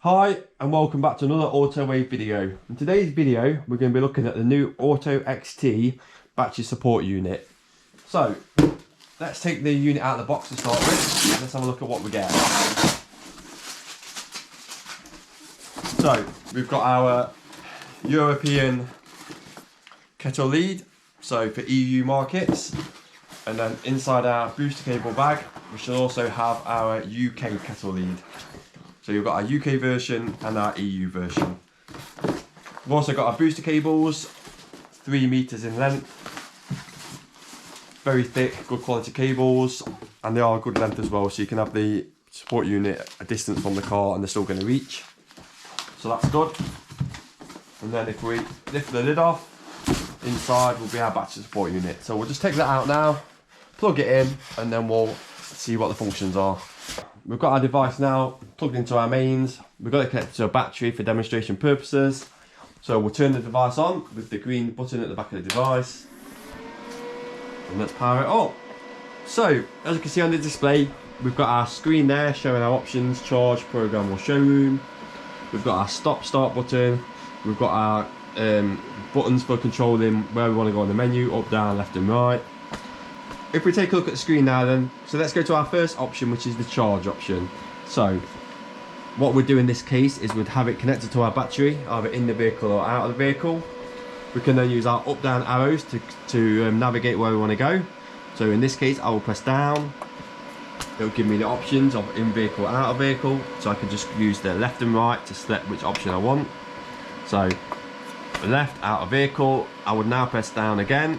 Hi and welcome back to another Autowave video. In today's video we're going to be looking at the new Auto XT battery support unit. So let's take the unit out of the box to start with and let's have a look at what we get. So we've got our European kettle lead, so for EU markets, and then inside our booster cable bag we should also have our UK kettle lead. So you've got our UK version and our EU version. We've also got our booster cables, 3 meters in length, very thick, good quality cables, and they are a good length as well, so you can have the support unit a distance from the car and they're still going to reach. So that's good. And then if we lift the lid off, inside will be our battery support unit. So we'll just take that out now, plug it in, and then we'll see what the functions are. We've got our device now plugged into our mains. We've got it connected to a battery for demonstration purposes. So we'll turn the device on with the green button at the back of the device. And let's power it up. So, as you can see on the display, we've got our screen there showing our options, charge, program or showroom. We've got our stop-start button. We've got our buttons for controlling where we want to go on the menu, up, down, left and right. If we take a look at the screen now then, so let's go to our first option, which is the charge option. So what we'd do in this case is we'd have it connected to our battery, either in the vehicle or out of the vehicle. We can then use our up down arrows to navigate where we want to go. So in this case I will press down, it'll give me the options of in vehicle, out of vehicle, so I can just use the left and right to select which option I want. So left, out of vehicle, I would now press down again.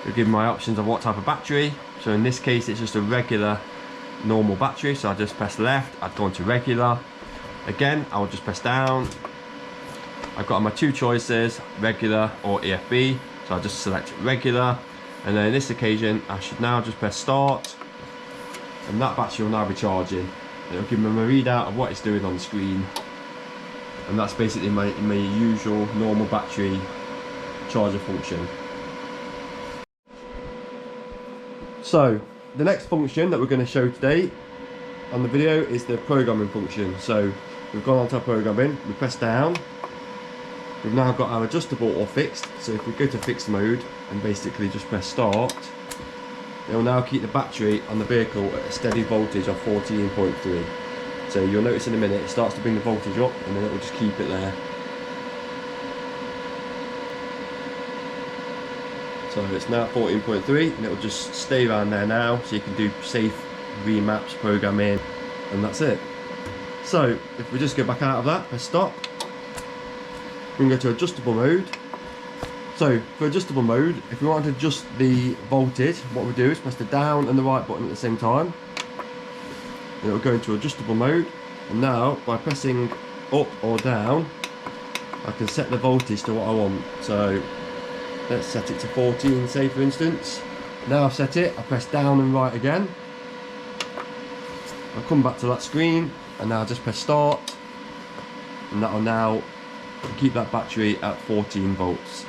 It'll give me my options of what type of battery. So in this case it's just a regular normal battery, so I just press left, I'd go into regular. Again I will just press down. I've got my two choices, regular or EFB, so I just select regular, and then in this occasion I should now just press start, and that battery will now be charging. It'll give me my readout of what it's doing on the screen, and that's basically my usual normal battery charger function. So the next function that we're going to show today on the video is the programming function. So we've gone onto our programming, we press down, we've now got our adjustable or fixed. So if we go to fixed mode and basically just press start, it will now keep the battery on the vehicle at a steady voltage of 14.3. so you'll notice in a minute it starts to bring the voltage up and then it will just keep it there. So it's now 14.3 and it will just stay around there now, so you can do safe remaps, programming, and that's it. So if we just go back out of that, press stop, we can go to adjustable mode. So for adjustable mode, if we want to adjust the voltage, what we do is press the down and the right button at the same time, and it will go into adjustable mode. And now by pressing up or down, I can set the voltage to what I want. So let's set it to 14, say for instance. Now I've set it, I press down and right again. I'll come back to that screen and now just press start, and that will now keep that battery at 14 volts.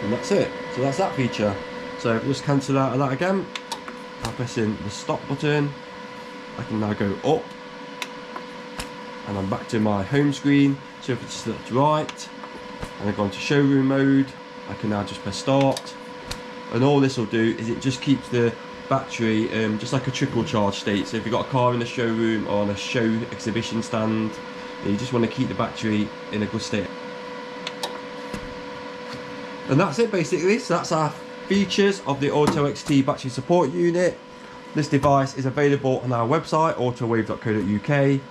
And that's it. So that's that feature. So if I just cancel out of that again, by pressing the stop button, I can now go up, and I'm back to my home screen. So if it's select right and I go into showroom mode, I can now just press start, and all this will do is it just keeps the battery just like a trickle charge state. So if you've got a car in a showroom or on a show exhibition stand, you just want to keep the battery in a good state. And that's it basically. So that's our features of the Auto XT battery support unit. This device is available on our website autowave.co.uk.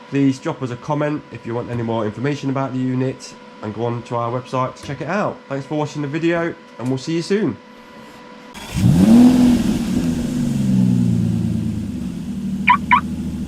Please drop us a comment if you want any more information about the unit, and go on to our website to check it out. Thanks for watching the video, and we'll see you soon.